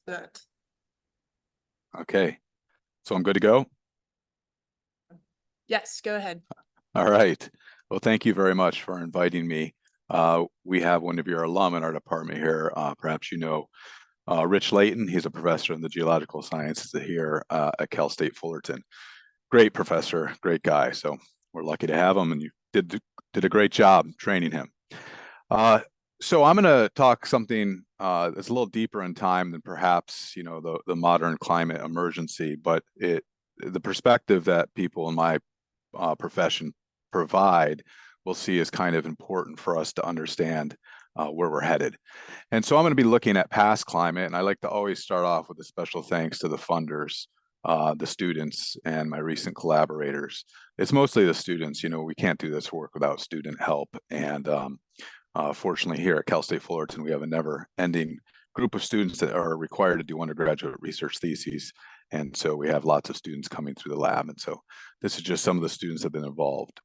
Good. Okay, so I'm good to go? Yes, go ahead. All right. Well, thank you very much for inviting me. We have one of your alum in our department here. Perhaps you know Rich Layton. He's a professor in the geological sciences here at Cal State Fullerton. Great professor, great guy. So we're lucky to have him, and you did a great job training him. Uh, so I'm going to talk something that's a little deeper in time than perhaps the modern climate emergency, but the perspective that people in my profession provide we'll see is kind of important for us to understand where we're headed. And so I'm going to be looking at past climate, and I like to always start off with a special thanks to the funders, the students, and my recent collaborators. It's mostly the students. We can't do this work without student help, and fortunately here at Cal State Fullerton, we have a never-ending group of students that are required to do undergraduate research theses. And so we have lots of students coming through the lab. And so this is just some of the students that have been involved.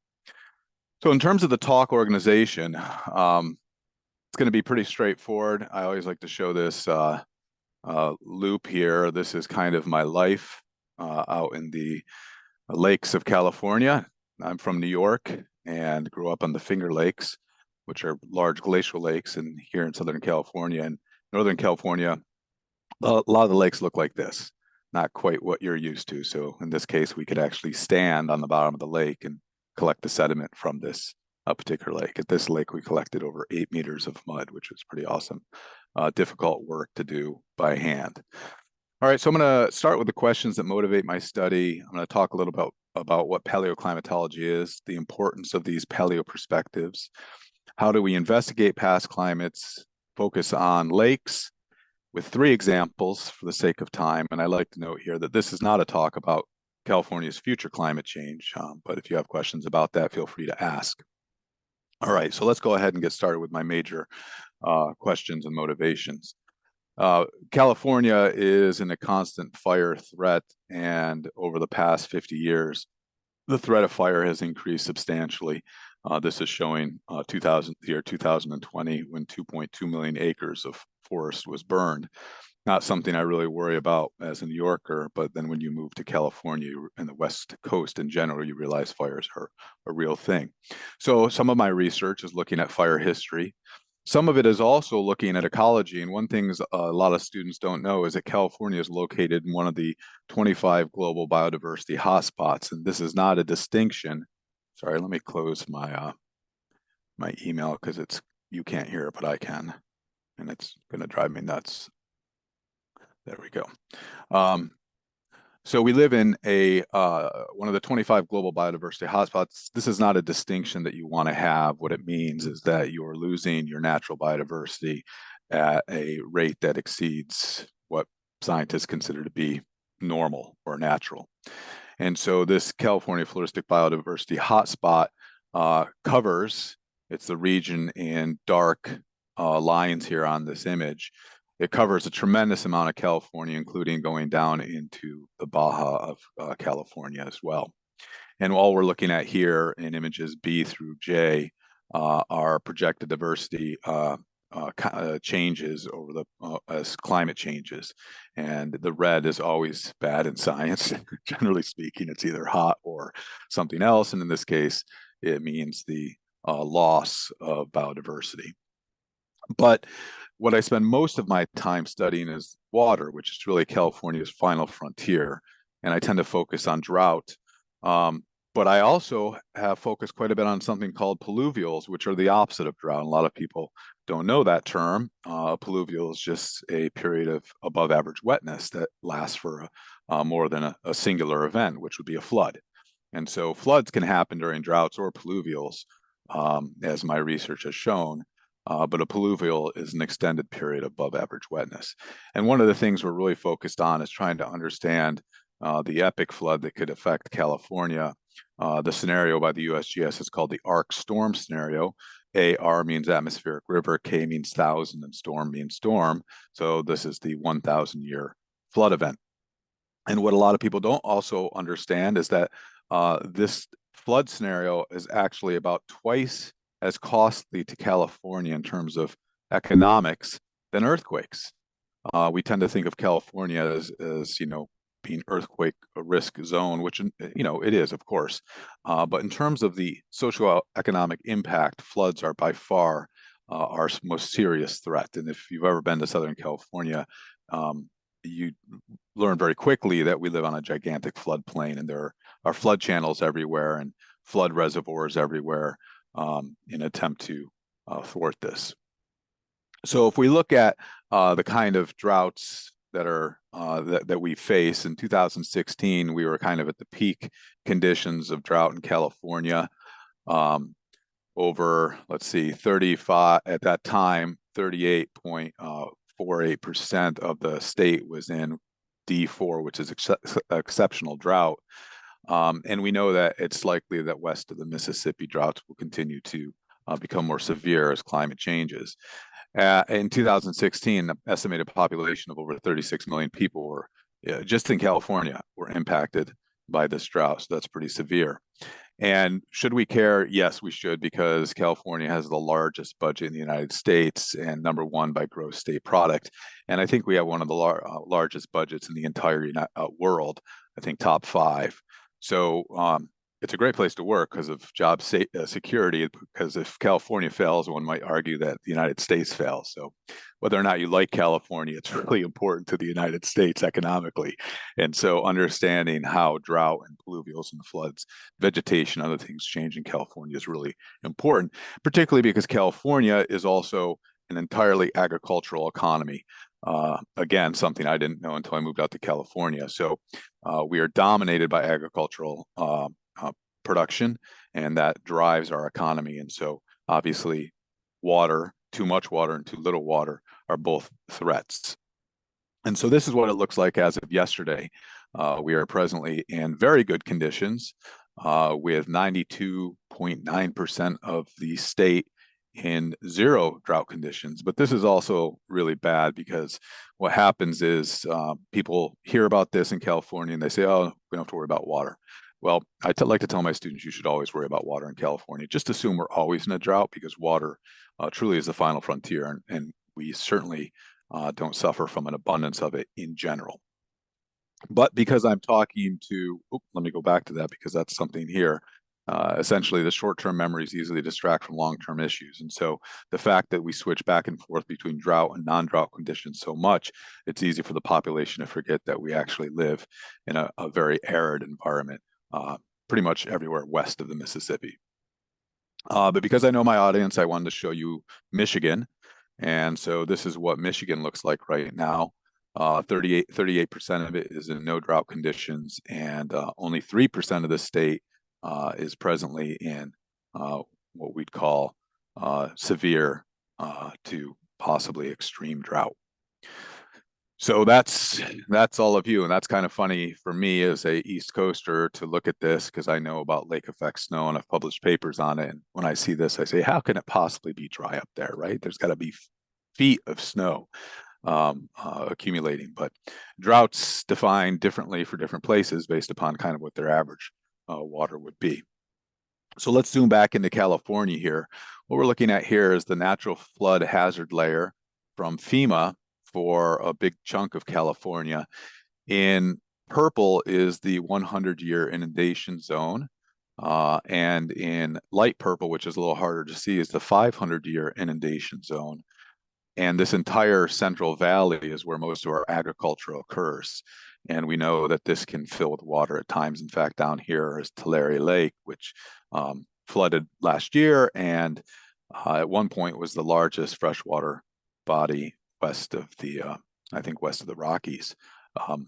So in terms of the talk organization, it's going to be pretty straightforward. I always like to show this loop here. This is kind of my life out in the lakes of California. I'm from New York and grew up on the Finger Lakes, which are large glacial lakes, and here in Southern California and Northern California, a lot of the lakes look like this, not quite what you're used to. So in this case, we could actually stand on the bottom of the lake and collect the sediment from this particular lake. At this lake, we collected over 8 meters of mud, which was pretty awesome. Difficult work to do by hand. All right, so I'm going to start with the questions that motivate my study. I'm going to talk a little about what paleoclimatology is, the importance of these paleo perspectives. How do we investigate past climates, focus on lakes with 3 examples for the sake of time. And I like to note here that this is not a talk about California's future climate change, but if you have questions about that, feel free to ask. All right, so let's go ahead and get started with my major questions and motivations. California is in a constant fire threat, and over the past 50 years, the threat of fire has increased substantially. This is showing the year 2020, when 2.2 million acres of forest was burned. Not something I really worry about as a New Yorker, but then when you move to California and the West Coast in general, you realize fires are a real thing. So some of my research is looking at fire history. Some of it is also looking at ecology. And one thing a lot of students don't know is that California is located in one of the 25 global biodiversity hotspots. And this is not a distinction. Sorry, let me close my my email because you can't hear it, but I can. And it's going to drive me nuts. There we go. So we live in one of the 25 global biodiversity hotspots. This is not a distinction that you want to have. What it means is that you're losing your natural biodiversity at a rate that exceeds what scientists consider to be normal or natural. And so this California floristic biodiversity hotspot covers, it's the region in dark lines here on this image. It covers a tremendous amount of California, including going down into the Baja of California as well. And all we're looking at here in images B through J are projected diversity changes over as climate changes. And the red is always bad in science. Generally speaking, it's either hot or something else. And in this case, it means the loss of biodiversity. But what I spend most of my time studying is water, which is really California's final frontier. And I tend to focus on drought. But I also have focused quite a bit on something called pluvials, which are the opposite of drought. And a lot of people don't know that term. Pluvial is just a period of above average wetness that lasts for more than a singular event, which would be a flood. And so floods can happen during droughts or pluvials, as my research has shown. But a pluvial is an extended period above average wetness. And one of the things we're really focused on is trying to understand the epic flood that could affect California. The scenario by the USGS is called the ARC storm scenario. AR means atmospheric river, K means 1,000, and storm means storm. So this is the 1,000-year flood event. And what a lot of people don't also understand is that this flood scenario is actually about twice as costly to California in terms of economics than earthquakes. We tend to think of California as being earthquake risk zone, which it is, of course. But in terms of the socioeconomic impact, floods are by far our most serious threat. And if you've ever been to Southern California, you learn very quickly that we live on a gigantic floodplain, and there are flood channels everywhere and flood reservoirs everywhere in an attempt to thwart this. So if we look at the kind of droughts that we face in 2016, we were kind of at the peak conditions of drought in California. Over, let's see, 35 at that time, 38.48% of the state was in D4, which is exceptional drought. And we know that it's likely that west of the Mississippi, droughts will continue to become more severe as climate changes. In 2016, an estimated population of over 36 million people were just in California were impacted by this drought. So that's pretty severe. And should we care? Yes, we should, because California has the largest budget in the United States and #1 by gross state product. And I think we have one of the largest budgets in the entire world, I think top 5. So it's a great place to work because of job security, because if California fails, one might argue that the United States fails. So whether or not you like California, it's really important to the United States economically. And so understanding how drought and pluvials and floods, vegetation, other things change in California is really important, particularly because California is also an entirely agricultural economy. Again, something I didn't know until I moved out to California. So we are dominated by agricultural production, and that drives our economy. And so obviously water, too much water and too little water are both threats. And so this is what it looks like as of yesterday. We are presently in very good conditions with 92.9% of the state in 0 drought conditions. But this is also really bad because what happens is people hear about this in California and they say, oh, we don't have to worry about water. Well, I like to tell my students you should always worry about water in California. Just assume we're always in a drought, because water truly is the final frontier, and we certainly don't suffer from an abundance of it in general. But because I'm talking to, let me go back to that, because that's something here. Essentially, the short-term memories easily distract from long-term issues. And so the fact that we switch back and forth between drought and non-drought conditions so much, it's easy for the population to forget that we actually live in a very arid environment, pretty much everywhere west of the Mississippi. But because I know my audience, I wanted to show you Michigan. And so this is what Michigan looks like right now. 38% of it is in no drought conditions, and only 3% of the state is presently in what we'd call severe to possibly extreme drought. So that's all of you, and that's kind of funny for me as a East Coaster to look at this, because I know about lake effect snow and I've published papers on it. And when I see this, I say, how can it possibly be dry up there, right? There's got to be feet of snow accumulating. But droughts defined differently for different places based upon kind of what their average water would be. So let's zoom back into California here. What we're looking at here is the natural flood hazard layer from FEMA for a big chunk of California. In purple is the 100-year inundation zone. And in light purple, which is a little harder to see, is the 500-year inundation zone. And this entire Central Valley is where most of our agriculture occurs. And we know that this can fill with water at times. In fact, down here is Tulare Lake, which flooded last year, and at one point was the largest freshwater body west of the, I think west of the Rockies,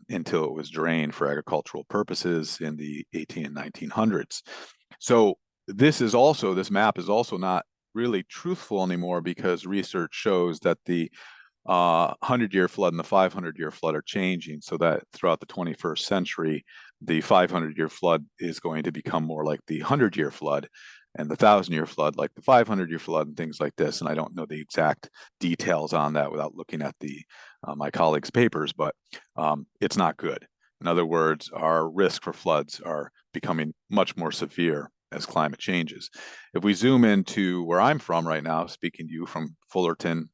until it was drained for agricultural purposes in the 18 and 1900s. So this map is also not really truthful anymore, because research shows that the 100-year flood and the 500-year flood are changing, so that throughout the 21st century, the 500-year flood is going to become more like the 100-year flood, and the 1,000-year flood like the 500-year flood, and things like this. And I don't know the exact details on that without looking at my colleagues' papers, but it's not good. In other words, our risk for floods are becoming much more severe as climate changes. If we zoom into where I'm from right now, speaking to you from Fullerton,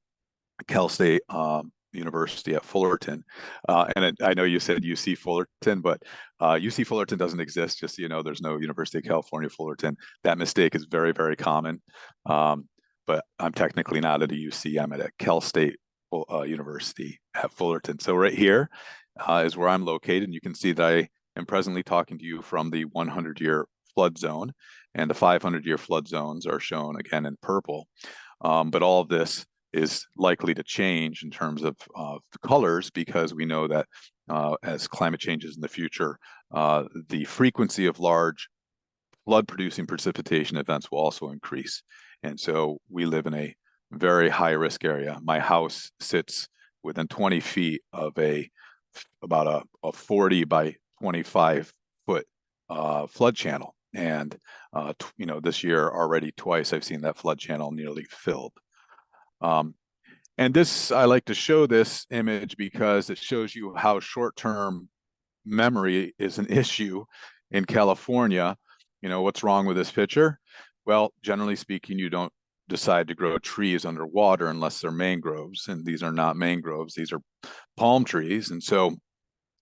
Cal State University at Fullerton. I know you said UC Fullerton, but UC Fullerton doesn't exist. Just so you know, there's no University of California Fullerton. That mistake is very, very common. But I'm technically not at a UC. I'm at a Cal State University at Fullerton. So right here is where I'm located. And you can see that I am presently talking to you from the 100-year flood zone, and the 500-year flood zones are shown again in purple. But all of this is likely to change in terms of the colors, because we know that as climate changes in the future, the frequency of large flood-producing precipitation events will also increase. And so we live in a very high-risk area. My house sits within 20 feet of about a 40 by 25 foot flood channel. And this year already twice I've seen that flood channel nearly filled. And this, I like to show this image because it shows you how short-term memory is an issue in California. What's wrong with this picture? Well, generally speaking, you don't decide to grow trees underwater unless they're mangroves, and these are not mangroves, these are palm trees. And so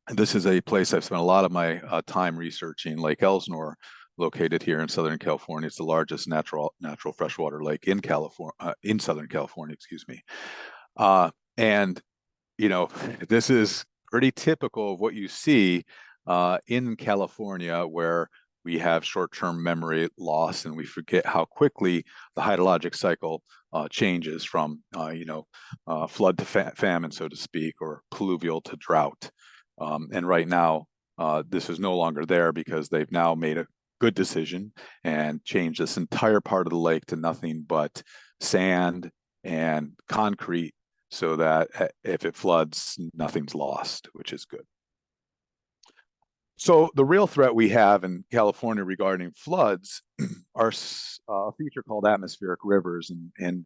this is a place I've spent a lot of my time researching, Lake Elsinore, located here in Southern California. It's the largest natural freshwater lake in Southern California, excuse me. And this is pretty typical of what you see in California, where we have short-term memory loss and we forget how quickly the hydrologic cycle changes from flood to famine, so to speak, or pluvial to drought. And right now, this is no longer there because they've now made a good decision and changed this entire part of the lake to nothing but sand and concrete, so that if it floods, nothing's lost, which is good. So the real threat we have in California regarding floods are a feature called atmospheric rivers. And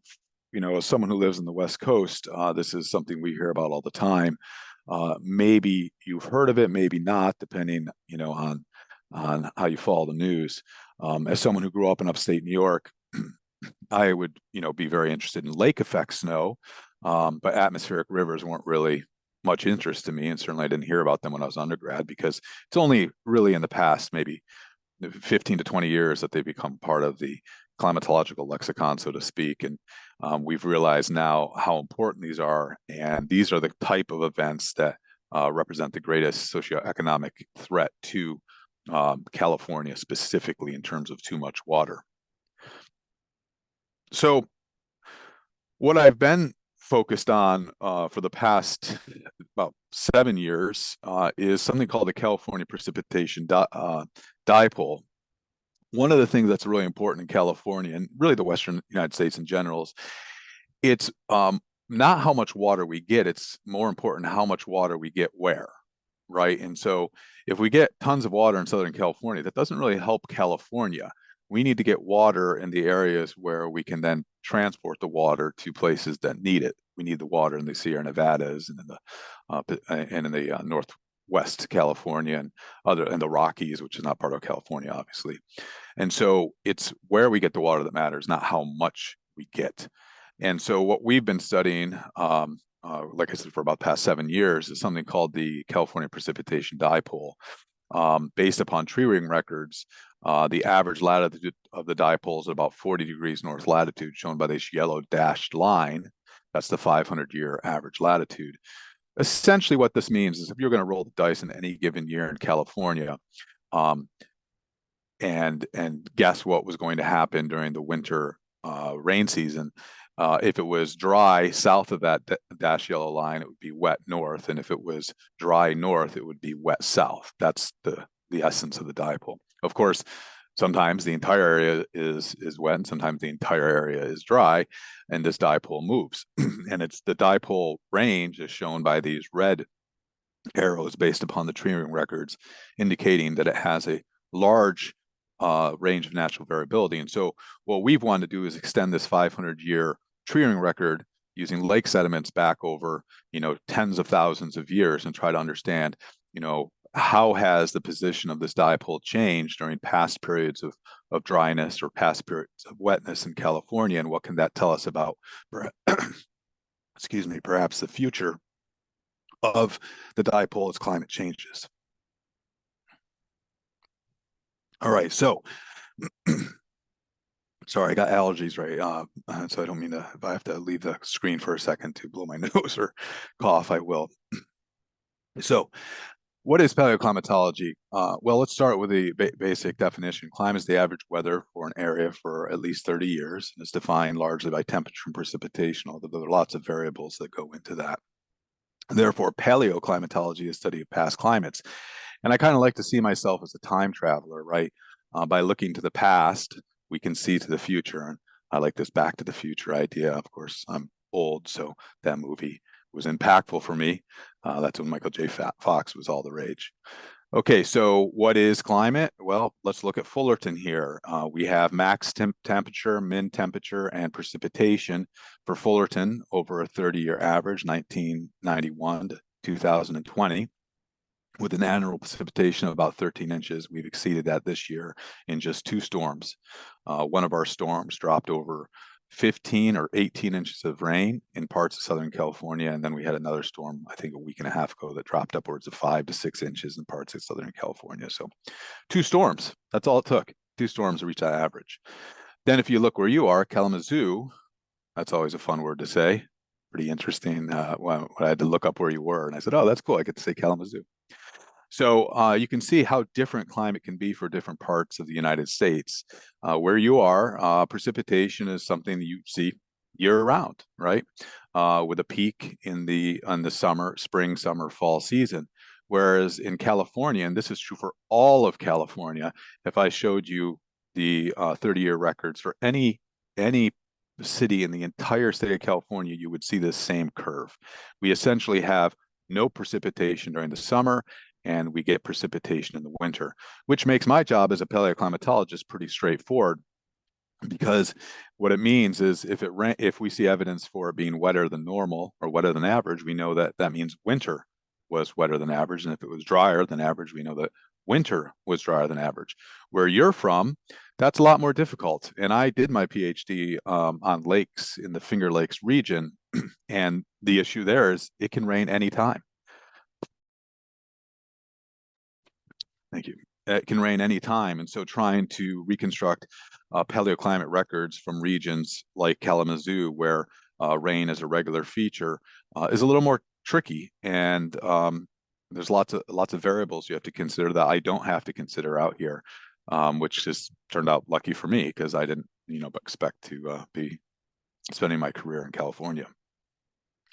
as someone who lives in the West Coast, this is something we hear about all the time. Maybe you've heard of it, maybe not, depending on how you follow the news. As someone who grew up in upstate New York, I would be very interested in lake effect snow, but atmospheric rivers weren't really much interest to me, and certainly I didn't hear about them when I was undergrad, because it's only really in the past maybe 15 to 20 years that they become part of the climatological lexicon, so to speak. And we've realized now how important these are, and these are the type of events that represent the greatest socioeconomic threat to California, specifically in terms of too much water. So what I've been focused on for the past about 7 years is something called the California Precipitation Dipole. One of the things that's really important in California, and really the Western United States in general, is it's not how much water we get, it's more important how much water we get where, right? And so if we get tons of water in Southern California, that doesn't really help California. We need to get water in the areas where we can then transport the water to places that need it. We need the water in the Sierra Nevadas and in the Northwest California and the Rockies, which is not part of California, obviously. And so it's where we get the water that matters, not how much we get. And so what we've been studying, like I said, for about the past 7 years, is something called the California Precipitation Dipole. Based upon tree ring records, the average latitude of the dipole is about 40 degrees north latitude, shown by this yellow dashed line. That's the 500-year average latitude. Essentially what this means is if you're going to roll the dice in any given year in California, and guess what was going to happen during the winter rain season, if it was dry south of that dash yellow line, it would be wet north. And if it was dry north, it would be wet south. That's the essence of the dipole. Of course, sometimes the entire area is wet and sometimes the entire area is dry, and this dipole moves. And it's the dipole range is shown by these red arrows based upon the tree ring records, indicating that it has a large range of natural variability. And so what we've wanted to do is extend this 500-year tree ring record using lake sediments back over, tens of thousands of years, and try to understand, how has the position of this dipole changed during past periods of dryness or past periods of wetness in California, and what can that tell us about, excuse me, perhaps the future of the dipole as climate changes. All right, so sorry, I got allergies, right? So I don't mean to, if I have to leave the screen for a second to blow my nose or cough, I will. So what is paleoclimatology? Well, let's start with the basic definition. Climate is the average weather for an area for at least 30 years, and it's defined largely by temperature and precipitation, although there are lots of variables that go into that. Therefore, paleoclimatology is study of past climates. And I kind of like to see myself as a time traveler, right? By looking to the past, we can see to the future. And I like this Back to the Future idea. Of course, I'm old, so that movie was impactful for me. That's when Michael J. Fox was all the rage. Okay, so what is climate? Well, let's look at Fullerton here. We have max temperature, min temperature, and precipitation for Fullerton over a 30-year average, 1991 to 2020, with an annual precipitation of about 13 inches. We've exceeded that this year in just 2 storms. One of our storms dropped over 15 or 18 inches of rain in parts of Southern California. And then we had another storm, I think a week and a half ago, that dropped upwards of 5 to 6 inches in parts of Southern California. So 2 storms, that's all it took. 2 storms to reach that average. Then if you look where you are, Kalamazoo, that's always a fun word to say. Pretty interesting when I had to look up where you were. And I said, oh, that's cool. I get to say Kalamazoo. So you can see how different climate can be for different parts of the United States. Where you are, precipitation is something that you see year-round, right? With a peak in the summer, spring, summer, fall season. Whereas in California, and this is true for all of California, if I showed you the 30-year records for any city in the entire state of California, you would see this same curve. We essentially have no precipitation during the summer, and we get precipitation in the winter, which makes my job as a paleoclimatologist pretty straightforward, because what it means is if we see evidence for it being wetter than normal or wetter than average, we know that that means winter was wetter than average. And if it was drier than average, we know that winter was drier than average. Where you're from, that's a lot more difficult. And I did my PhD on lakes in the Finger Lakes region. And the issue there is it can rain anytime. Thank you. It can rain anytime. And so trying to reconstruct paleoclimate records from regions like Kalamazoo, where rain is a regular feature, is a little more tricky. And there's lots of variables you have to consider that I don't have to consider out here, which just turned out lucky for me because I didn't, expect to be spending my career in California.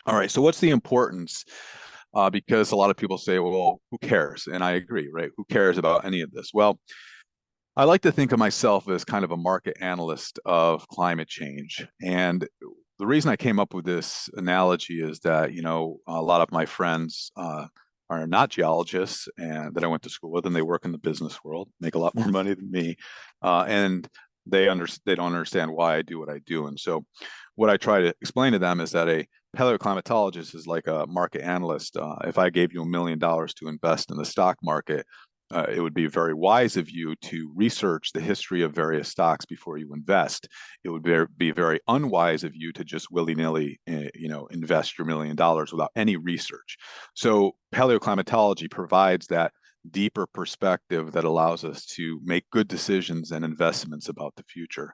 All right, so what's the importance? Because a lot of people say, well, who cares? And I agree, right? Who cares about any of this? Well, I like to think of myself as kind of a market analyst of climate change. And the reason I came up with this analogy is that, a lot of my friends are not geologists and that I went to school with, and they work in the business world, make a lot more money than me. And they don't understand why I do what I do. And so what I try to explain to them is that a paleoclimatologist is like a market analyst. If I gave you $1 million to invest in the stock market, it would be very wise of you to research the history of various stocks before you invest. It would be very unwise of you to just willy-nilly, invest your $1 million without any research. So paleoclimatology provides that deeper perspective that allows us to make good decisions and investments about the future.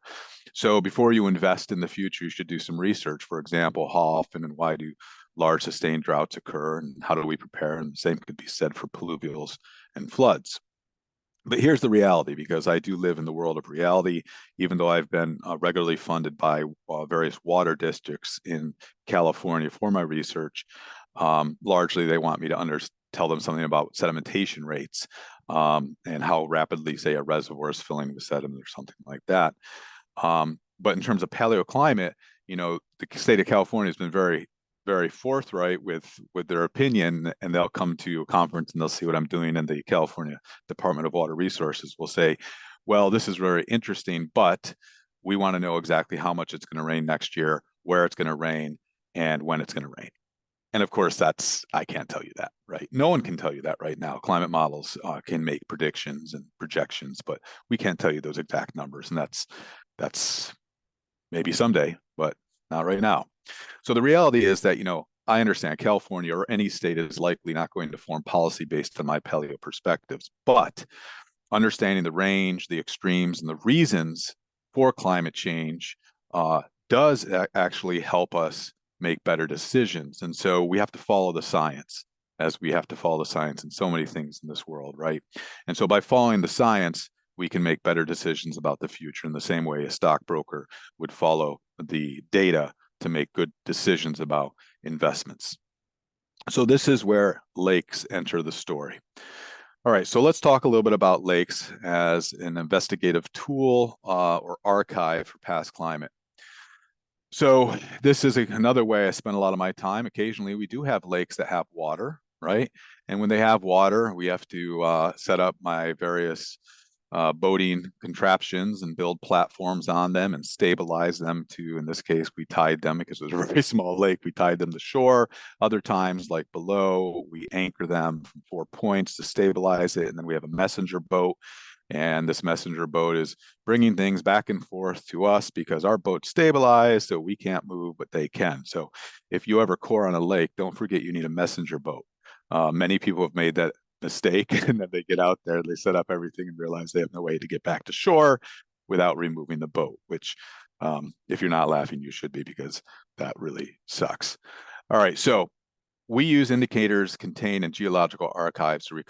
So before you invest in the future, you should do some research. For example, how often and why do large sustained droughts occur, and how do we prepare? And the same could be said for pluvials and floods. But here's the reality, because I do live in the world of reality, even though I've been regularly funded by various water districts in California for my research. Largely, they want me to tell them something about sedimentation rates and how rapidly, say, a reservoir is filling with sediment or something like that. But in terms of paleoclimate, the state of California has been very, very forthright with their opinion, and they'll come to a conference and they'll see what I'm doing, and the California Department of Water Resources will say, well, this is very interesting, but we want to know exactly how much it's going to rain next year, where it's going to rain, and when it's going to rain. And of course, I can't tell you that, right? No one can tell you that right now. Climate models can make predictions and projections, but we can't tell you those exact numbers. And that's maybe someday, but not right now. So the reality is that, I understand California or any state is likely not going to form policy based on my paleo perspectives, but understanding the range, the extremes, and the reasons for climate change does actually help us make better decisions. And so we have to follow the science, as we have to follow the science in so many things in this world, right? And so by following the science, we can make better decisions about the future in the same way a stockbroker would follow the data to make good decisions about investments. So this is where lakes enter the story. All right, so let's talk a little bit about lakes as an investigative tool or archive for past climate. So this is another way I spend a lot of my time. Occasionally, we do have lakes that have water, right? And when they have water, we have to set up my various boating contraptions and build platforms on them and stabilize them to, in this case, we tied them because it was a very small lake. We tied them to shore. Other times, like below, we anchor them from 4 points to stabilize it. And then we have a messenger boat. And this messenger boat is bringing things back and forth to us because our boat's stabilized, so we can't move, but they can. So if you ever core on a lake, don't forget you need a messenger boat. Many people have made that mistake, and then they get out there, they set up everything and realize they have no way to get back to shore without removing the boat, which if you're not laughing, you should be, because that really sucks. All right, so we use indicators contained in geological archives to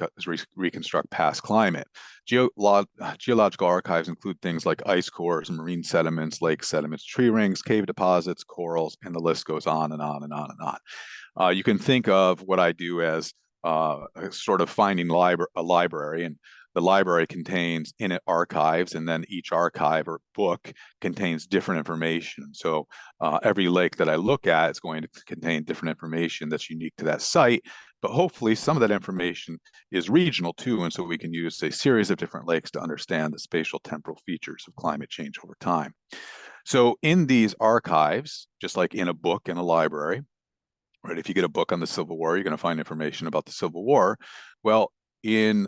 reconstruct past climate. Geological archives include things like ice cores, marine sediments, lake sediments, tree rings, cave deposits, corals, and the list goes on and on and on and on. You can think of what I do as sort of finding a library, and the library contains in it archives, and then each archive or book contains different information. So every lake that I look at is going to contain different information that's unique to that site, but hopefully some of that information is regional too, and so we can use a series of different lakes to understand the spatial temporal features of climate change over time. So in these archives, just like in a book in a library, right? If you get a book on the Civil War, you're going to find information about the Civil War. Well, in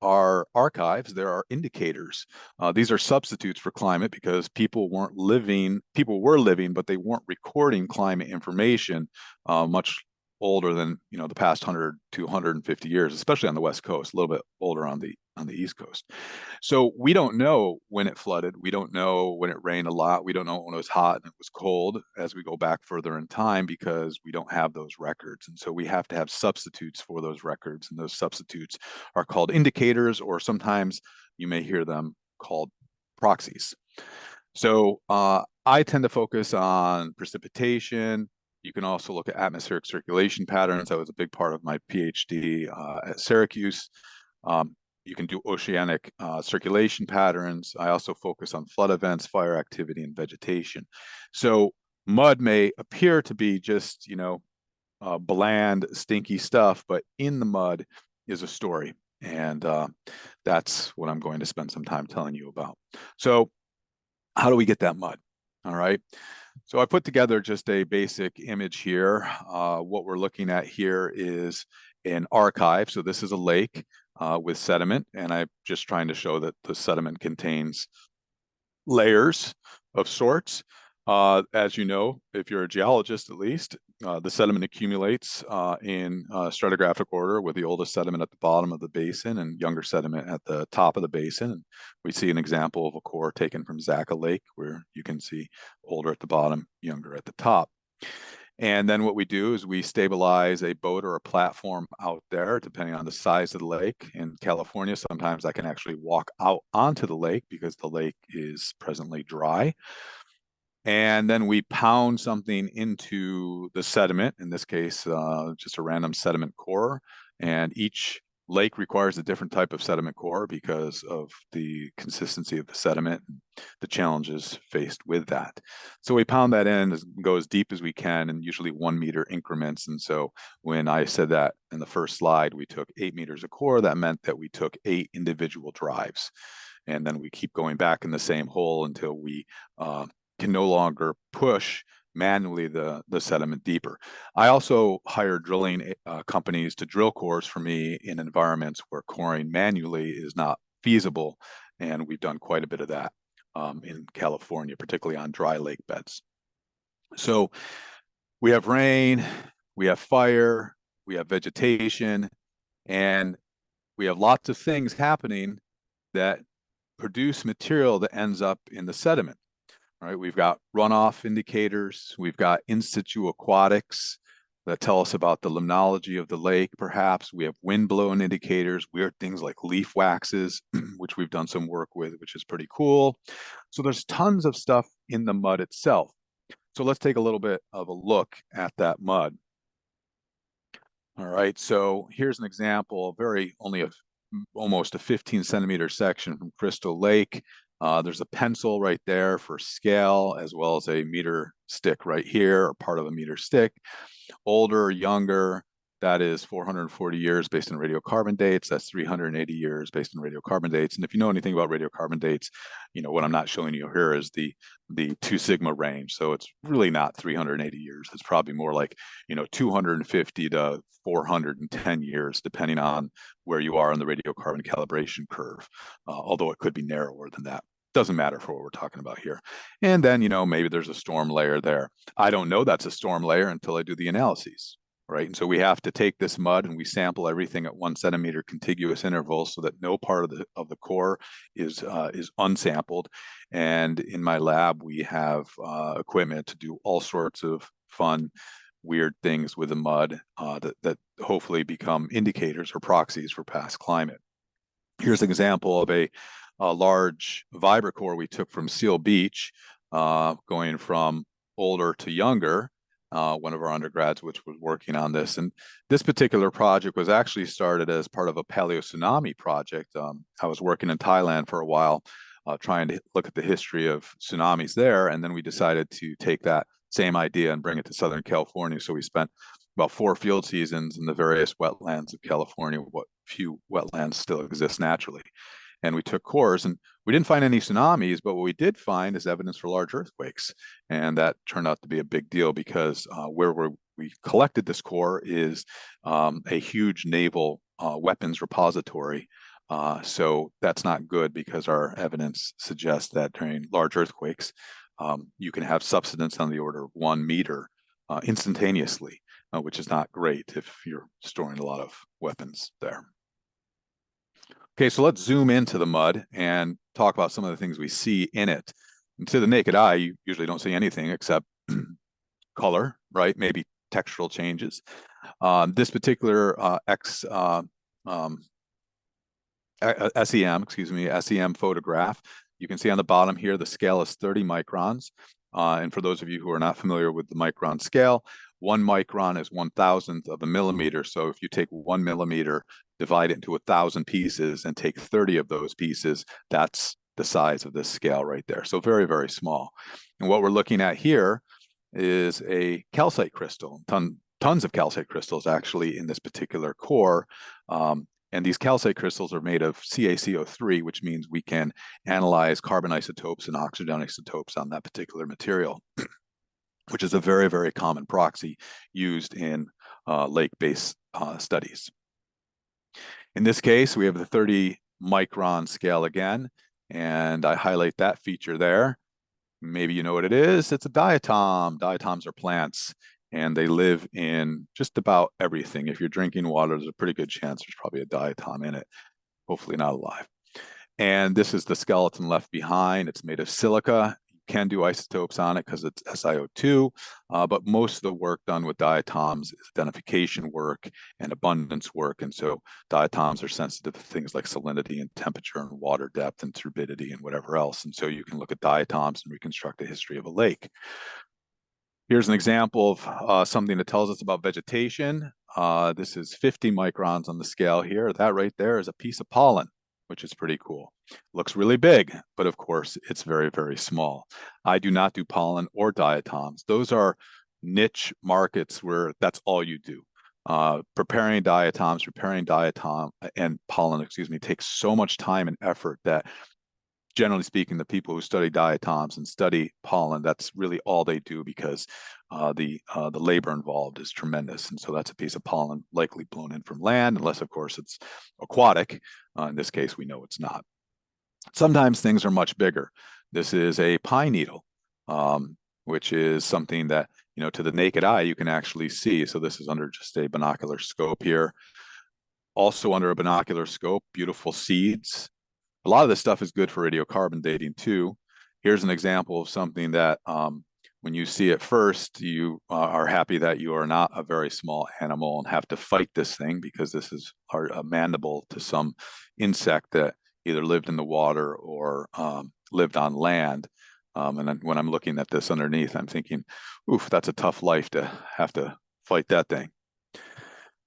our archives, there are indicators. These are substitutes for climate because people were living, but they weren't recording climate information much older than the past 100 to 150 years, especially on the West Coast, a little bit older on the East Coast. So we don't know when it flooded. We don't know when it rained a lot. We don't know when it was hot and it was cold as we go back further in time because we don't have those records. And so we have to have substitutes for those records. And those substitutes are called indicators, or sometimes you may hear them called proxies. So I tend to focus on precipitation. You can also look at atmospheric circulation patterns. That was a big part of my PhD at Syracuse. You can do oceanic circulation patterns. I also focus on flood events, fire activity, and vegetation. So mud may appear to be just, bland, stinky stuff, but in the mud is a story. And that's what I'm going to spend some time telling you about. So how do we get that mud? All right. So I put together just a basic image here. What we're looking at here is an archive. So this is a lake with sediment, and I'm just trying to show that the sediment contains layers of sorts. As you know, if you're a geologist at least, the sediment accumulates in stratigraphic order, with the oldest sediment at the bottom of the basin and younger sediment at the top of the basin. And we see an example of a core taken from Zaca Lake, where you can see older at the bottom, younger at the top. And then what we do is we stabilize a boat or a platform out there, depending on the size of the lake. In California, sometimes I can actually walk out onto the lake because the lake is presently dry. And then we pound something into the sediment, in this case, just a random sediment core. And each lake requires a different type of sediment core because of the consistency of the sediment and the challenges faced with that. So we pound that in and go as deep as we can, in usually 1 meter increments. And so when I said that in the first slide, we took 8 meters of core, that meant that we took 8 individual drives. And then we keep going back in the same hole until we can no longer push manually the sediment deeper. I also hire drilling companies to drill cores for me in environments where coring manually is not feasible, and we've done quite a bit of that in California, particularly on dry lake beds. So we have rain, we have fire, we have vegetation, and we have lots of things happening that produce material that ends up in the sediment. All right, we've got runoff indicators, we've got in situ aquatics that tell us about the limnology of the lake, perhaps. We have wind-blown indicators, weird things like leaf waxes, which we've done some work with, which is pretty cool. So there's tons of stuff in the mud itself. So let's take a little bit of a look at that mud. All right, so here's an example, almost a 15 centimeter section from Crystal Lake. There's a pencil right there for scale, as well as a meter stick right here, or part of a meter stick. Older, younger, that is 440 years based on radiocarbon dates. That's 380 years based on radiocarbon dates. And if you know anything about radiocarbon dates, you know what I'm not showing you here is the 2 sigma range. So it's really not 380 years. It's probably more like 250 to 410 years, depending on where you are on the radiocarbon calibration curve. Although it could be narrower than that. Doesn't matter for what we're talking about here. And then, maybe there's a storm layer there. I don't know that's a storm layer until I do the analyses, right? And so we have to take this mud and we sample everything at 1 centimeter contiguous intervals so that no part of the core is unsampled. And in my lab, we have equipment to do all sorts of fun, weird things with the mud that hopefully become indicators or proxies for past climate. Here's an example of a large vibrocore we took from Seal Beach, going from older to younger. One of our undergrads which was working on this. And this particular project was actually started as part of a paleo tsunami project. I was working in Thailand for a while, trying to look at the history of tsunamis there. And then we decided to take that same idea and bring it to Southern California. So we spent about 4 field seasons in the various wetlands of California, what few wetlands still exist naturally. And we took cores, and we didn't find any tsunamis, but what we did find is evidence for large earthquakes. And that turned out to be a big deal because where we collected this core is a huge naval weapons repository. So that's not good because our evidence suggests that during large earthquakes, you can have subsidence on the order of 1 meter instantaneously, which is not great if you're storing a lot of weapons there. Okay, so let's zoom into the mud and talk about some of the things we see in it. And to the naked eye, you usually don't see anything except color, right? Maybe textural changes. This particular SEM photograph, you can see on the bottom here, the scale is 30 microns. And for those of you who are not familiar with the micron scale, 1 micron is 1,000th of a millimeter. So if you take 1 millimeter, divide it into 1,000 pieces and take 30 of those pieces, that's the size of this scale right there. So very, very small. And what we're looking at here is a calcite crystal, tons of calcite crystals actually in this particular core. And these calcite crystals are made of CaCO3, which means we can analyze carbon isotopes and oxygen isotopes on that particular material, which is a very, very common proxy used in lake-based studies. In this case, we have the 30 micron scale again, and I highlight that feature there. Maybe you know what it is. It's a diatom. Diatoms are plants, and they live in just about everything. If you're drinking water, there's a pretty good chance there's probably a diatom in it, hopefully not alive. And this is the skeleton left behind. It's made of silica. You can do isotopes on it because it's SiO2, but most of the work done with diatoms is identification work and abundance work. And so diatoms are sensitive to things like salinity and temperature and water depth and turbidity and whatever else. And so you can look at diatoms and reconstruct the history of a lake. Here's an example of something that tells us about vegetation. This is 50 microns on the scale here. That right there is a piece of pollen, which is pretty cool. Looks really big, but of course it's very, very small. I do not do pollen or diatoms. Those are niche markets where that's all you do. Preparing diatom and pollen, takes so much time and effort that generally speaking, the people who study diatoms and study pollen, that's really all they do because the labor involved is tremendous. And so that's a piece of pollen likely blown in from land, unless, of course, it's aquatic. In this case, we know it's not. Sometimes things are much bigger. This is a pine needle, which is something that to the naked eye, you can actually see. So this is under just a binocular scope here. Also under a binocular scope, beautiful seeds. A lot of this stuff is good for radiocarbon dating too. Here's an example of something that when you see it first, you are happy that you are not a very small animal and have to fight this thing, because this is a mandible to some insect that either lived in the water or lived on land. And then when I'm looking at this underneath, I'm thinking, oof, that's a tough life to have to fight that thing.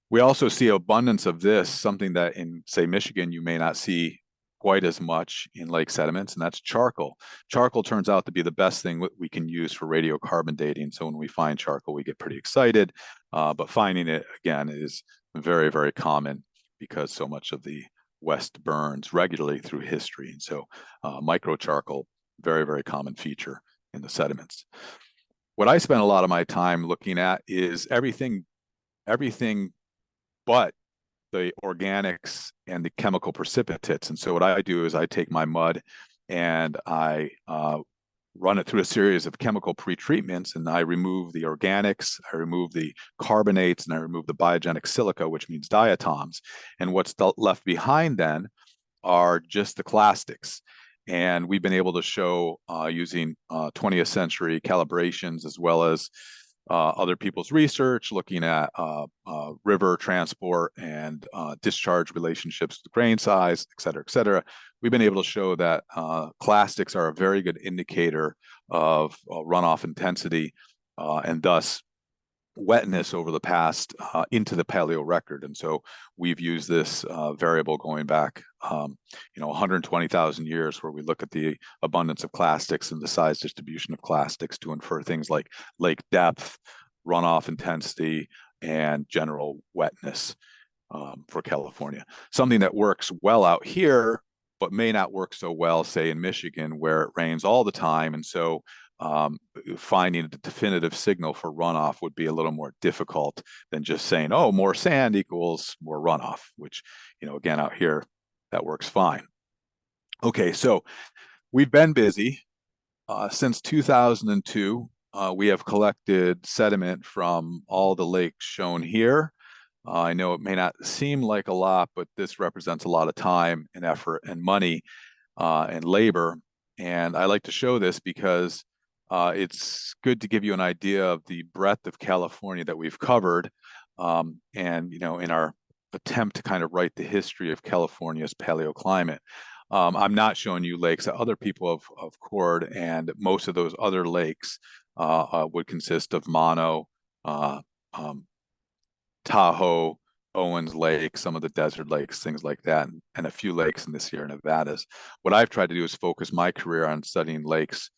We also see abundance of this, something that in, say, Michigan, you may not see quite as much in lake sediments, and that's charcoal. Charcoal turns out to be the best thing we can use for radiocarbon dating. So when we find charcoal, we get pretty excited, but finding it, again, is very, very common because so much of the West burns regularly through history. And so micro charcoal, very, very common feature in the sediments. What I spend a lot of my time looking at is everything but the organics and the chemical precipitates. And so what I do is I take my mud and I run it through a series of chemical pretreatments, and I remove the organics, I remove the carbonates, and I remove the biogenic silica, which means diatoms. And what's left behind then are just the clastics. And we've been able to show using 20th century calibrations, as well as other people's research, looking at river transport and discharge relationships with grain size, et cetera, et cetera. We've been able to show that clastics are a very good indicator of runoff intensity and thus wetness over the past into the paleo record. And so we've used this variable going back 120,000 years, where we look at the abundance of clastics and the size distribution of clastics to infer things like lake depth, runoff intensity, and general wetness for California. Something that works well out here but may not work so well, say, in Michigan, where it rains all the time. And so finding a definitive signal for runoff would be a little more difficult than just saying, oh, more sand equals more runoff, which, again, out here, that works fine. Okay, so we've been busy. Since 2002, we have collected sediment from all the lakes shown here. I know it may not seem like a lot, but this represents a lot of time and effort and money and labor. And I like to show this because it's good to give you an idea of the breadth of California that we've covered. And, in our attempt to kind of write the history of California's paleoclimate. I'm not showing you lakes that other people have cored, and most of those other lakes would consist of Mono, Tahoe, Owens Lake, some of the desert lakes, things like that, and a few lakes in the Sierra Nevadas. What I've tried to do is focus my career on studying lakes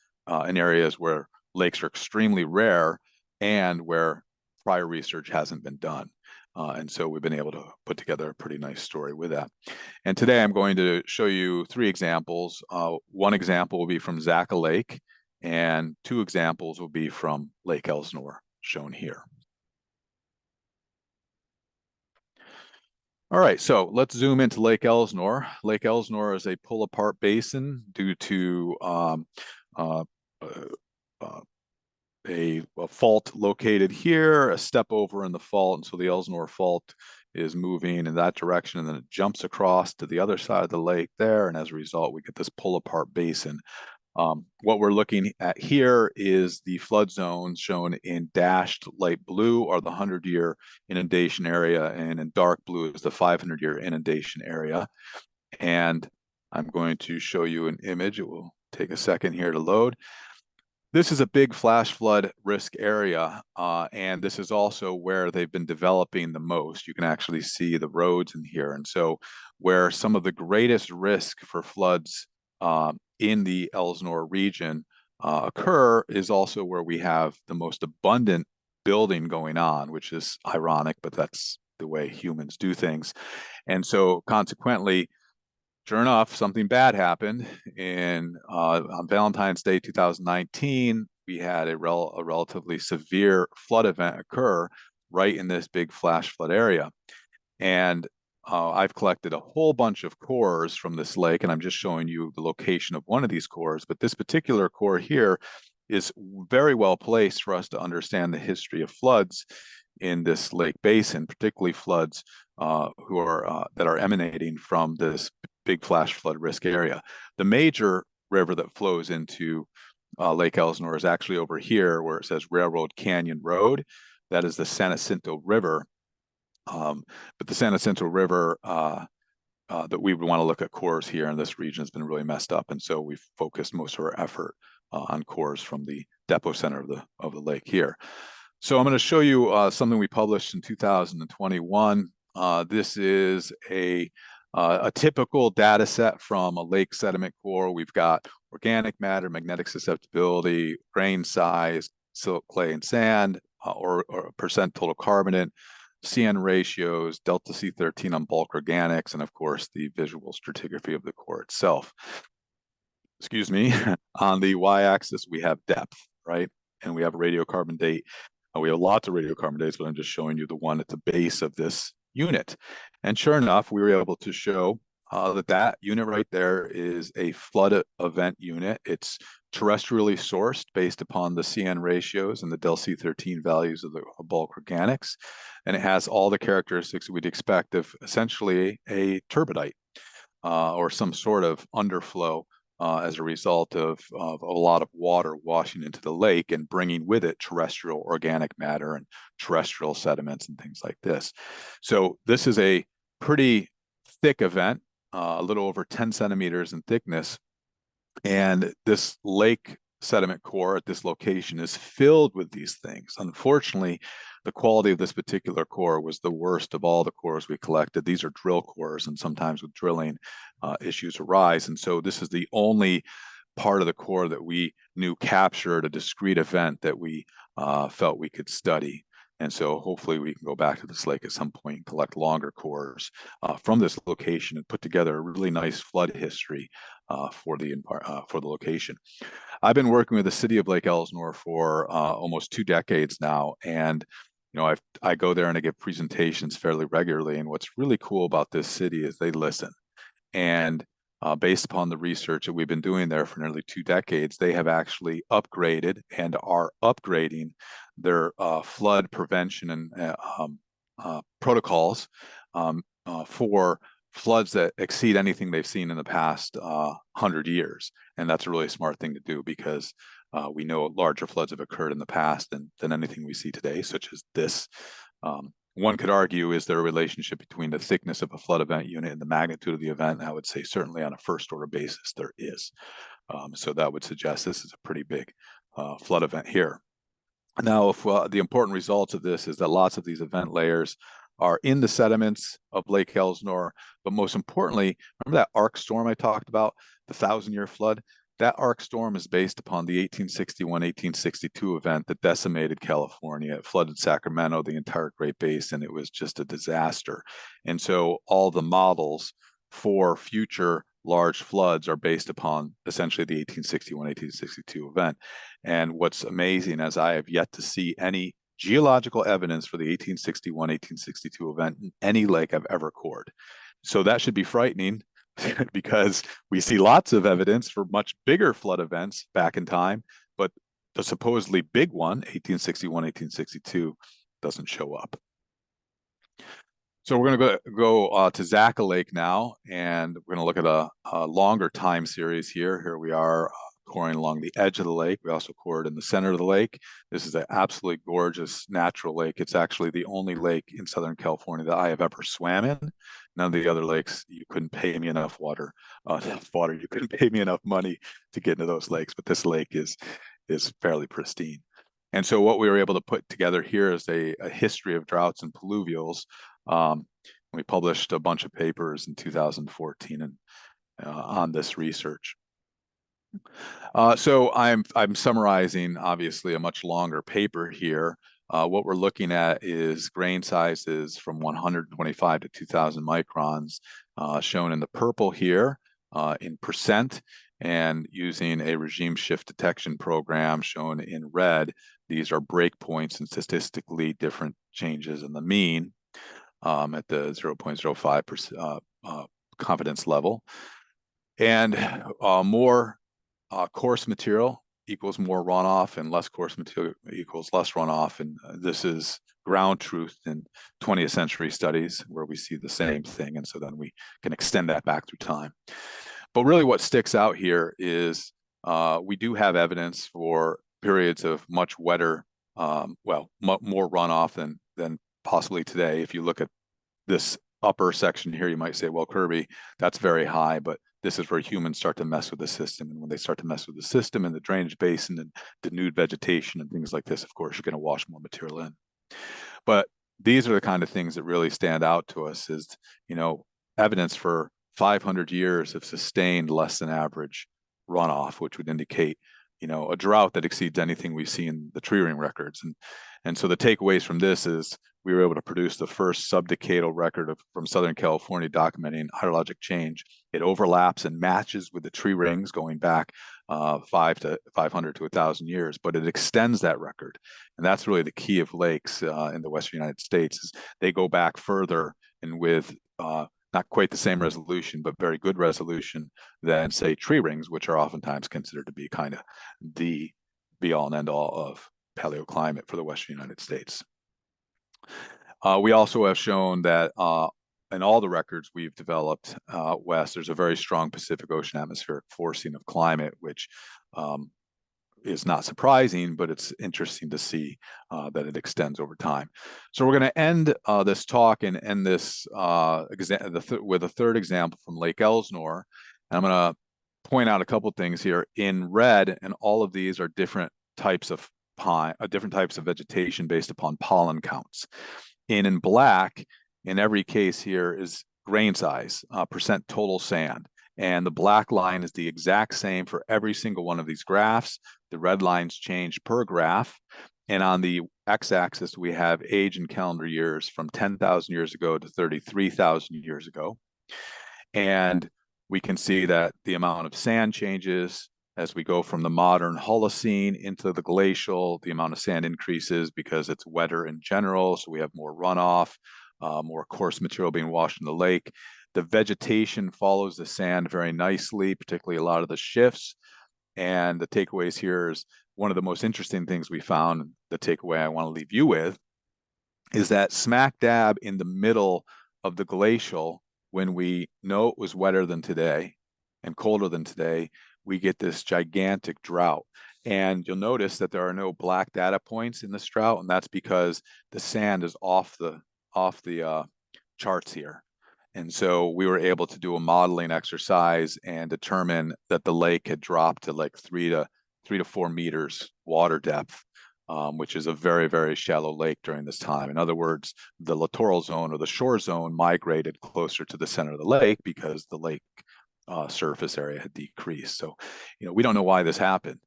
in areas where lakes are extremely rare and where prior research hasn't been done. And so we've been able to put together a pretty nice story with that. And today I'm going to show you 3 examples. One example will be from Zaca Lake, and 2 examples will be from Lake Elsinore, shown here. All right, so let's zoom into Lake Elsinore. Lake Elsinore is a pull-apart basin due to a fault located here, a step over in the fault, and so the Elsinore fault is moving in that direction, and then it jumps across to the other side of the lake there, and as a result, we get this pull-apart basin. What we're looking at here is the flood zones shown in dashed light blue are the 100-year inundation area, and in dark blue is the 500-year inundation area. And I'm going to show you an image. It will take a second here to load. This is a big flash flood risk area, and this is also where they've been developing the most. You can actually see the roads in here. And so where some of the greatest risk for floods in the Elsinore region occur is also where we have the most abundant building going on, which is ironic, but that's the way humans do things. And so consequently, sure enough, something bad happened on Valentine's Day 2019. We had a relatively severe flood event occur right in this big flash flood area. And I've collected a whole bunch of cores from this lake, and I'm just showing you the location of one of these cores. But this particular core here is very well placed for us to understand the history of floods in this lake basin, particularly floods that are emanating from this big flash flood risk area. The major river that flows into Lake Elsinore is actually over here where it says Railroad Canyon Road. That is the San Jacinto River. But the San Jacinto River that we would want to look at cores here in this region has been really messed up, and so we've focused most of our effort on cores from the depot center of the lake here. So I'm going to show you something we published in 2021. This is a typical data set from a lake sediment core. We've got organic matter, magnetic susceptibility, grain size, silt, clay, and sand, or percent total carbonate, CN ratios, delta C13 on bulk organics, and of course the visual stratigraphy of the core itself. Excuse me. On the y-axis, we have depth, right? And we have a radiocarbon date. We have lots of radiocarbon dates, but I'm just showing you the one at the base of this unit. And sure enough, we were able to show that unit right there is a flood event unit. It's terrestrially sourced based upon the CN ratios and the del C13 values of the bulk organics. And it has all the characteristics we'd expect of essentially a turbidite or some sort of underflow as a result of a lot of water washing into the lake and bringing with it terrestrial organic matter and terrestrial sediments and things like this. So this is a pretty thick event, a little over 10 centimeters in thickness. And this lake sediment core at this location is filled with these things. Unfortunately, the quality of this particular core was the worst of all the cores we collected. These are drill cores, and sometimes with drilling, issues arise. And so this is the only part of the core that we knew captured a discrete event that we felt we could study. And so hopefully we can go back to this lake at some point and collect longer cores from this location and put together a really nice flood history for the location. I've been working with the city of Lake Elsinore for almost 2 decades now, and I go there and I give presentations fairly regularly. And what's really cool about this city is they listen. And based upon the research that we've been doing there for nearly 2 decades, they have actually upgraded and are upgrading their flood prevention and protocols for floods that exceed anything they've seen in the past 100 years. And that's a really smart thing to do because we know larger floods have occurred in the past than anything we see today, such as this. One could argue, is there a relationship between the thickness of a flood event unit and the magnitude of the event? I would say certainly on a first order basis, there is. So that would suggest this is a pretty big flood event here. Now, if the important results of this is that lots of these event layers are in the sediments of Lake Elsinore, but most importantly, remember that arc storm I talked about, the 1,000-year flood? That arc storm is based upon the 1861-1862 event that decimated California. It flooded Sacramento, the entire Great Basin. It was just a disaster. And so all the models for future large floods are based upon essentially the 1861-1862 event. And what's amazing is I have yet to see any geological evidence for the 1861-1862 event in any lake I've ever cored. So that should be frightening, because we see lots of evidence for much bigger flood events back in time, but the supposedly big one, 1861, 1862, doesn't show up. So we're going to go to Zaca Lake now, and we're going to look at a longer time series here. Here we are coring along the edge of the lake. We also cored in the center of the lake. This is an absolutely gorgeous natural lake. It's actually the only lake in Southern California that I have ever swam in. None of the other lakes, you couldn't pay me enough water. You couldn't pay me enough money to get into those lakes, but this lake is fairly pristine. And so what we were able to put together here is a history of droughts and pluvials. We published a bunch of papers in 2014 and on this research. So I'm summarizing obviously a much longer paper here. What we're looking at is grain sizes from 125 to 2,000 microns, shown in the purple here in percent, and using a regime shift detection program shown in red. These are breakpoints and statistically different changes in the mean at the 0.05% confidence level. And more coarse material equals more runoff, and less coarse material equals less runoff. And this is ground truth in 20th century studies where we see the same thing. And so then we can extend that back through time. But really what sticks out here is we do have evidence for periods of much wetter, more runoff than possibly today. If you look at this upper section here, you might say, well, Kirby, that's very high, but this is where humans start to mess with the system. And when they start to mess with the system and the drainage basin and denude vegetation and things like this, of course, you're going to wash more material in. But these are the kind of things that really stand out to us is, evidence for 500 years of sustained less than average runoff, which would indicate, a drought that exceeds anything we see in the tree ring records. And so the takeaways from this is we were able to produce the first subdecadal record from Southern California documenting hydrologic change. It overlaps and matches with the tree rings going back 500 to 1,000 years, but it extends that record. And that's really the key of lakes in the Western United States is they go back further and with not quite the same resolution, but very good resolution than, say, tree rings, which are oftentimes considered to be kind of the be-all and end-all of paleoclimate for the Western United States. We also have shown that in all the records we've developed west, there's a very strong Pacific Ocean atmospheric forcing of climate, which is not surprising, but it's interesting to see that it extends over time. So we're going to end this talk and end this with a third example from Lake Elsinore. And I'm going to point out a couple things here. In red, and all of these are different types of different types of vegetation based upon pollen counts. In black, in every case here is grain size, percent total sand. And the black line is the exact same for every single one of these graphs. The red lines change per graph. And on the x-axis, we have age in calendar years from 10,000 years ago to 33,000 years ago. And we can see that the amount of sand changes as we go from the modern Holocene into the glacial. The amount of sand increases because it's wetter in general, so we have more runoff, more coarse material being washed in the lake. The vegetation follows the sand very nicely, particularly a lot of the shifts. And the takeaways here is one of the most interesting things we found, the takeaway I want to leave you with, is that smack dab in the middle of the glacial, when we know it was wetter than today and colder than today, we get this gigantic drought. And you'll notice that there are no black data points in this drought, and that's because the sand is off the charts here. And so we were able to do a modeling exercise and determine that the lake had dropped to like 3 to 4 meters water depth, which is a very, very shallow lake during this time. In other words, the littoral zone or the shore zone migrated closer to the center of the lake because the lake surface area had decreased. So, we don't know why this happened.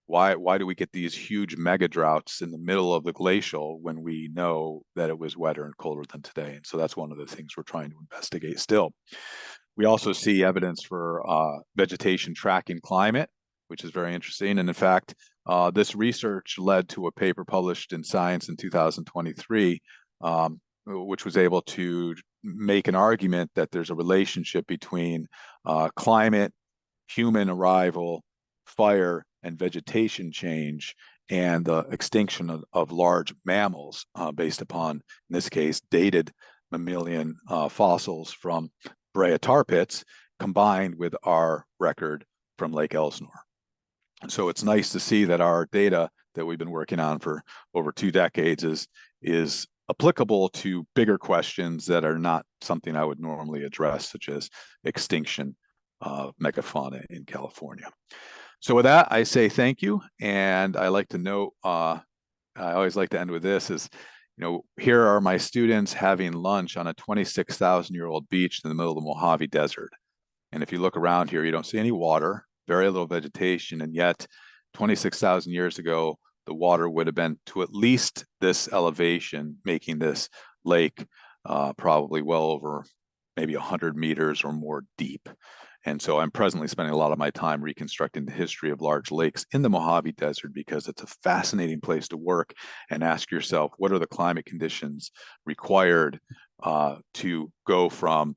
Why do we get these huge mega droughts in the middle of the glacial when we know that it was wetter and colder than today? And so that's one of the things we're trying to investigate still. We also see evidence for vegetation tracking climate, which is very interesting. And in fact, this research led to a paper published in Science in 2023, which was able to make an argument that there's a relationship between climate, human arrival, fire, and vegetation change, and the extinction of large mammals based upon, in this case, dated mammalian fossils from Brea tar pits, combined with our record from Lake Elsinore. And so it's nice to see that our data that we've been working on for over 2 decades is applicable to bigger questions that are not something I would normally address, such as extinction of megafauna in California. So with that, I say thank you. And I like to note, I always like to end with this is, here are my students having lunch on a 26,000-year-old beach in the middle of the Mojave Desert. And if you look around here, you don't see any water, very little vegetation, and yet 26,000 years ago, the water would have been to at least this elevation, making this lake probably well over maybe 100 meters or more deep. And so I'm presently spending a lot of my time reconstructing the history of large lakes in the Mojave Desert because it's a fascinating place to work and ask yourself, what are the climate conditions required to go from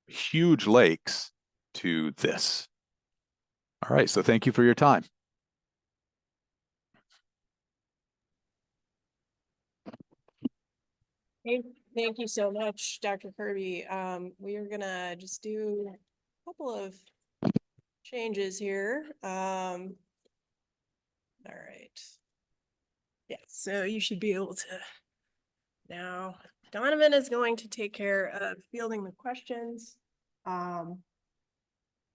huge lakes to this? All right, so thank you for your time. Thank you so much, Dr. Kirby. We are gonna just do a couple of changes here. All right. Yeah, so you should be able to now. Donovan is going to take care of fielding the questions.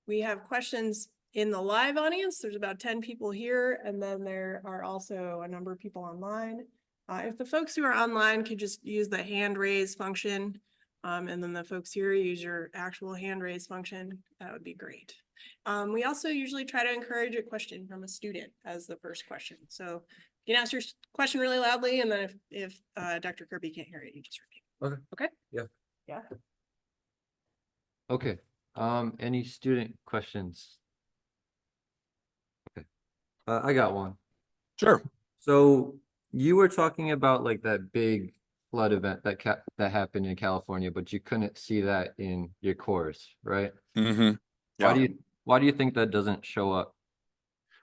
We have questions in the live audience. There's about 10 people here, and then there are also a number of people online. If the folks who are online could just use the hand raise function, and then the folks here use your actual hand raise function, that would be great. We also usually try to encourage a question from a student as the first question. So you can ask your question really loudly, and then if Dr. Kirby can't hear it, you just repeat. Okay. Okay? Yeah. Yeah. Okay. Any student questions? Okay. I got one. Sure. So you were talking about like that big flood event that happened in California, but you couldn't see that in your course, right? Mm-hmm. Why Yeah. do you think that doesn't show up?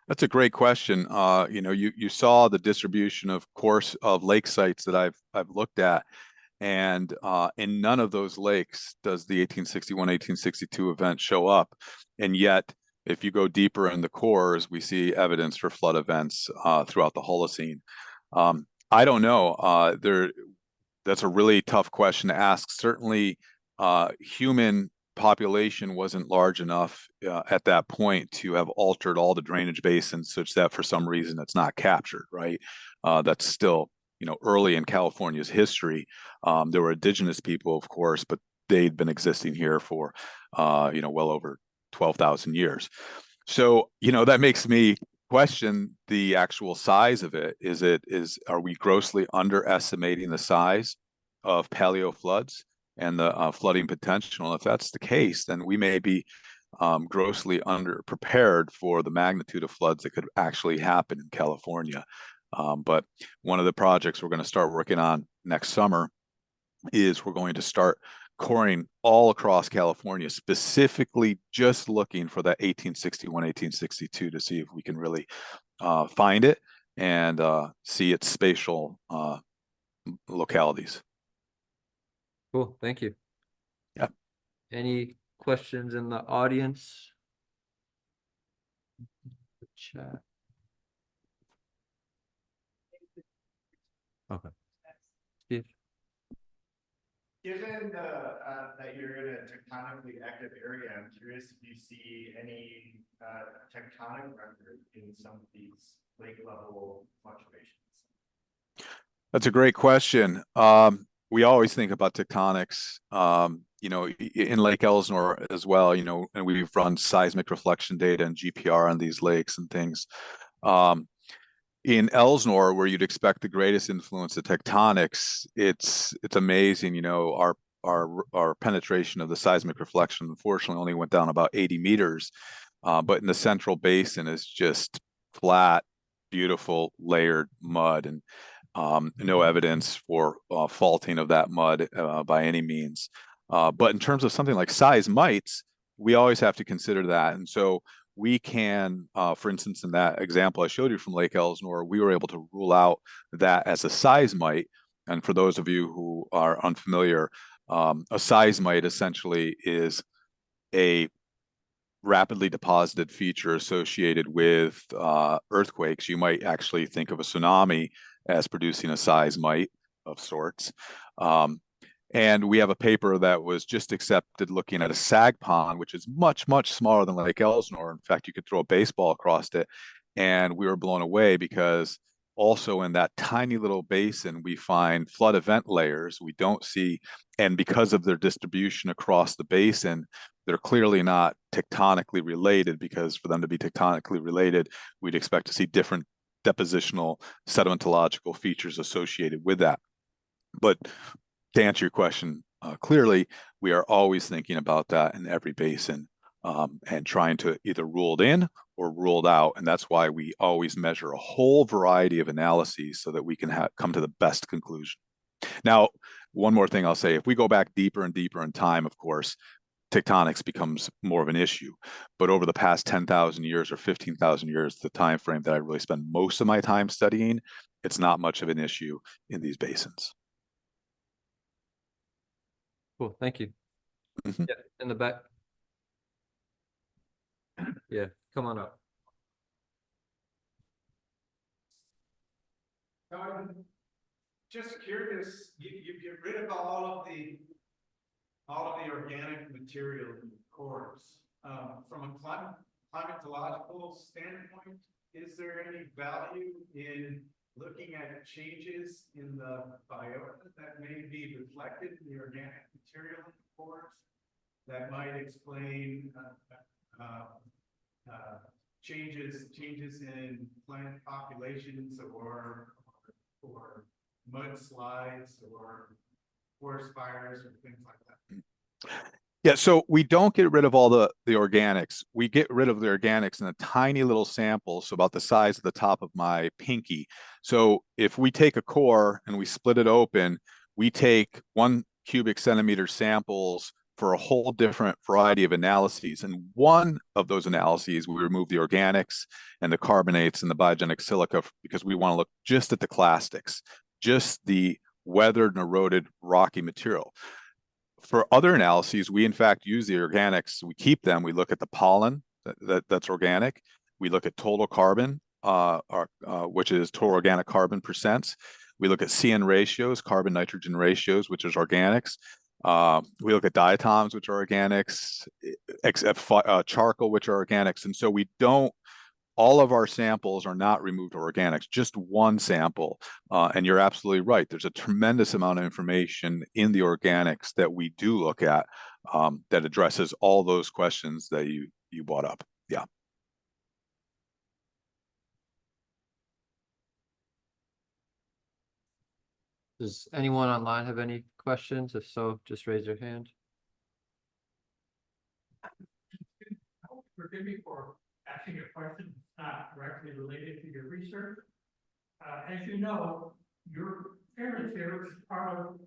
That's a great question. You saw the distribution of course of lake sites that I've looked at, and in none of those lakes does the 1861, 1862 event show up. And yet, if you go deeper in the cores, we see evidence for flood events throughout the Holocene. I don't know. That's a really tough question to ask. Certainly, human population wasn't large enough at that point to have altered all the drainage basins such that for some reason it's not captured, right? That's still, early in California's history. There were indigenous people, of course, but they'd been existing here for, well over 12,000 years. So, that makes me question the actual size of it. Are we grossly underestimating the size of paleo floods and the flooding potential? And if that's the case, then we may be grossly underprepared for the magnitude of floods that could actually happen in California. But one of the projects we're going to start working on next summer is we're going to start coring all across California, specifically just looking for that 1861, 1862 to see if we can really find it and see its spatial localities. Cool, thank you. Yeah. Any questions in the audience? Chat. Okay. Steve? Given that you're in a tectonically active area, I'm curious if you see any tectonic record in some of these lake level fluctuations. That's a great question. We always think about tectonics, in Lake Elsinore as well, and we've run seismic reflection data and GPR on these lakes and things. In Elsinore, where you'd expect the greatest influence of tectonics, it's amazing. Our penetration of the seismic reflection, unfortunately, only went down about 80 meters, but in the central basin is just flat, beautiful, layered mud, and no evidence for faulting of that mud by any means. But in terms of something like seismites, we always have to consider that, and so we can, for instance, in that example I showed you from Lake Elsinore, we were able to rule out that as a seismite. And for those of you who are unfamiliar, a seismite essentially is a rapidly deposited feature associated with earthquakes. You might actually think of a tsunami as producing a seismite of sorts. And we have a paper that was just accepted looking at a sag pond, which is much, much smaller than Lake Elsinore. In fact, you could throw a baseball across it. And we were blown away because also in that tiny little basin, we find flood event layers we don't see. And because of their distribution across the basin, they're clearly not tectonically related, because for them to be tectonically related, we'd expect to see different depositional sedimentological features associated with that. But to answer your question clearly, we are always thinking about that in every basin and trying to either rule it in or ruled out. And that's why we always measure a whole variety of analyses so that we can come to the best conclusion. Now, one more thing I'll say, if we go back deeper and deeper in time, of course, tectonics becomes more of an issue. But over the past 10,000 years or 15,000 years, the time frame that I really spend most of my time studying, it's not much of an issue in these basins. Cool, thank you. Mhm. Yeah, in the back. Yeah, come on up. Just curious, you get rid of all of the organic material in the cores. From a climatological standpoint, is there any value in looking at changes in the biota that may be reflected in the organic material in the cores? That might explain, changes in plant populations or mudslides or forest fires or things like that. Yeah, so we don't get rid of all the organics. We get rid of the organics in a tiny little sample, so about the size of the top of my pinky. So if we take a core and we split it open, we take 1 cubic centimeter samples for a whole different variety of analyses. And one of those analyses, we remove the organics and the carbonates and the biogenic silica because we want to look just at the clastics, just the weathered and eroded rocky material. For other analyses, we in fact use the organics. We keep them. We look at the pollen that's organic. We look at total carbon, which is total organic carbon percents. We look at CN ratios, carbon nitrogen ratios, which is organics. We look at diatoms, which are organics, charcoal, which are organics. And so we don't, all of our samples are not removed organics, just one sample. And you're absolutely right. There's a tremendous amount of information in the organics that we do look at that addresses all those questions that you brought up. Yeah. Does anyone online have any questions? If so, just raise your hand. Forgive me for asking a question that's not directly related to your research. As you know, your appearance here is part of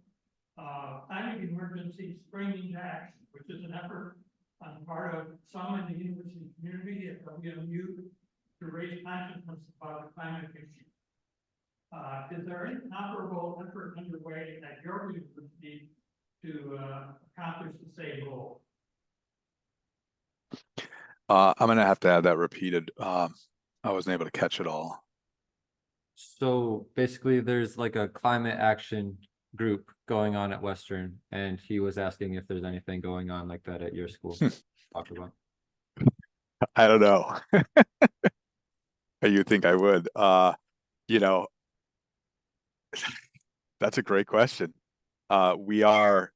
climate emergency springing to action, which is an effort on the part of some in the university community at WMU to raise consciousness about the climate issue. Is there any comparable effort underway at your university to accomplish the same goal? I'm going to have to have that repeated. I wasn't able to catch it all. So basically, there's like a climate action group going on at Western, and he was asking if there's anything going on like that at your school. Talk about. I don't know. You think I would? You know, that's a great question. We are,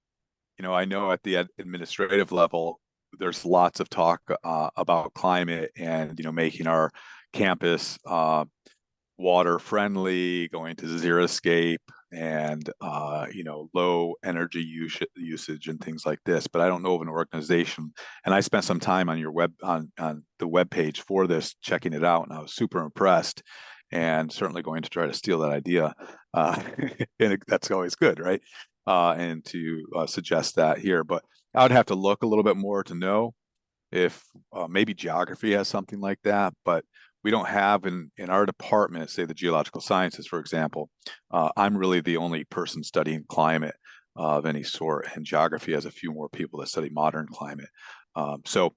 I know at the administrative level, there's lots of talk about climate and, making our campus water friendly, going to xeriscape and, low energy usage and things like this. But I don't know of an organization. And I spent some time on your on the web page for this, checking it out, and I was super impressed. And certainly going to try to steal that idea. And that's always good, right? And to suggest that here. But I would have to look a little bit more to know if maybe geography has something like that. But we don't have in our department, say the geological sciences, for example, I'm really the only person studying climate of any sort. And geography has a few more people that study modern climate. So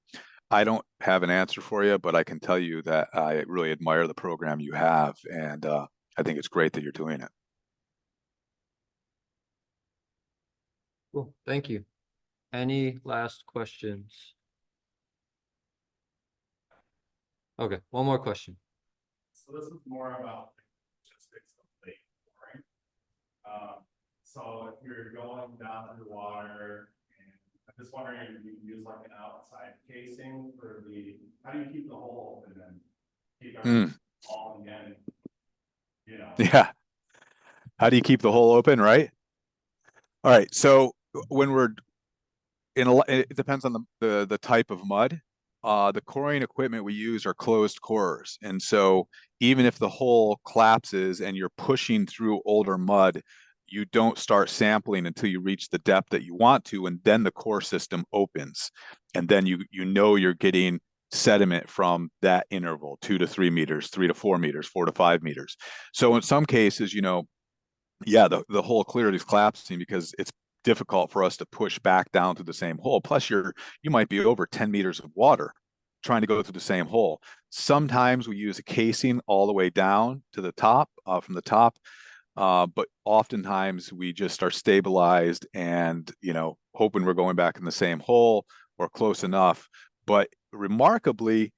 I don't have an answer for you, but I can tell you that I really admire the program you have, and I think it's great that you're doing it. Cool, thank you. Any last questions? Okay, one more question. So this is more about logistics of lake pouring. So if you're going down to the water, and I'm just wondering if you can use like an outside casing for how do you keep the hole open and keep everything all again? Yeah. How do you keep the hole open, right? All right. So when we're it depends on the type of mud. The coring equipment we use are closed cores. And so even if the hole collapses and you're pushing through older mud, you don't start sampling until you reach the depth that you want to, and then the core system opens. And then you're getting sediment from that interval, 2 to 3 meters, 3 to 4 meters, 4 to 5 meters. So in some cases, yeah, the hole clearly is collapsing because it's difficult for us to push back down through the same hole. Plus you might be over 10 meters of water trying to go through the same hole. Sometimes we use a casing all the way down to the top, from the top. But oftentimes we just are stabilized and, hoping we're going back in the same hole or close enough. But remarkably,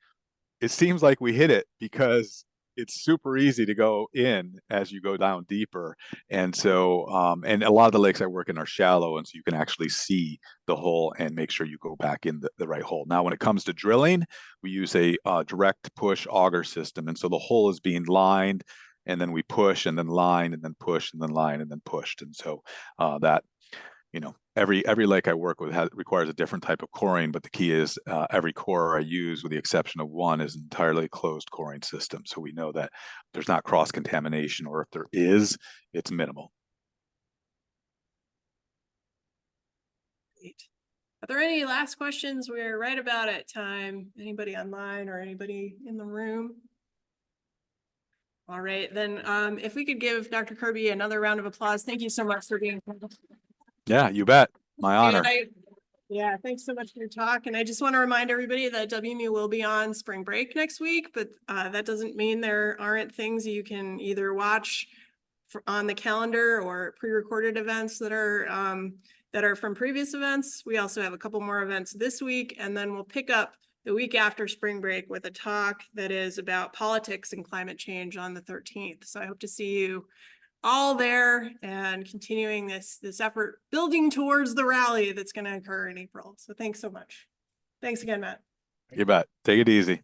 it seems like we hit it because it's super easy to go in as you go down deeper. And so, and a lot of the lakes I work in are shallow, and so you can actually see the hole and make sure you go back in the right hole. Now, when it comes to drilling, we use a direct push auger system. And so the hole is being lined, and then we push and then line and then push and then line and then pushed. And so that, every lake I work with requires a different type of coring, but the key is every core I use, with the exception of one, is an entirely closed coring system. So we know that there's not cross-contamination, or if there is, it's minimal. Great. Are there any last questions? We're right about at time. Anybody online or anybody in the room? All right, then if we could give Dr. Kirby another round of applause. Thank you so much for being here. Yeah, you bet. My honor. Yeah, thanks so much for your talk. And I just want to remind everybody that WMU will be on spring break next week, but that doesn't mean there aren't things you can either watch on the calendar or pre-recorded events that are from previous events. We also have a couple more events this week, and then we'll pick up the week after spring break with a talk that is about politics and climate change on the 13th. So I hope to see you all there and continuing this effort, building towards the rally that's going to occur in April. So thanks so much. Thanks again, Matt. You bet. Take it easy.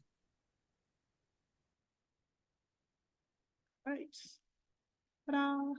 All right. Ta-da.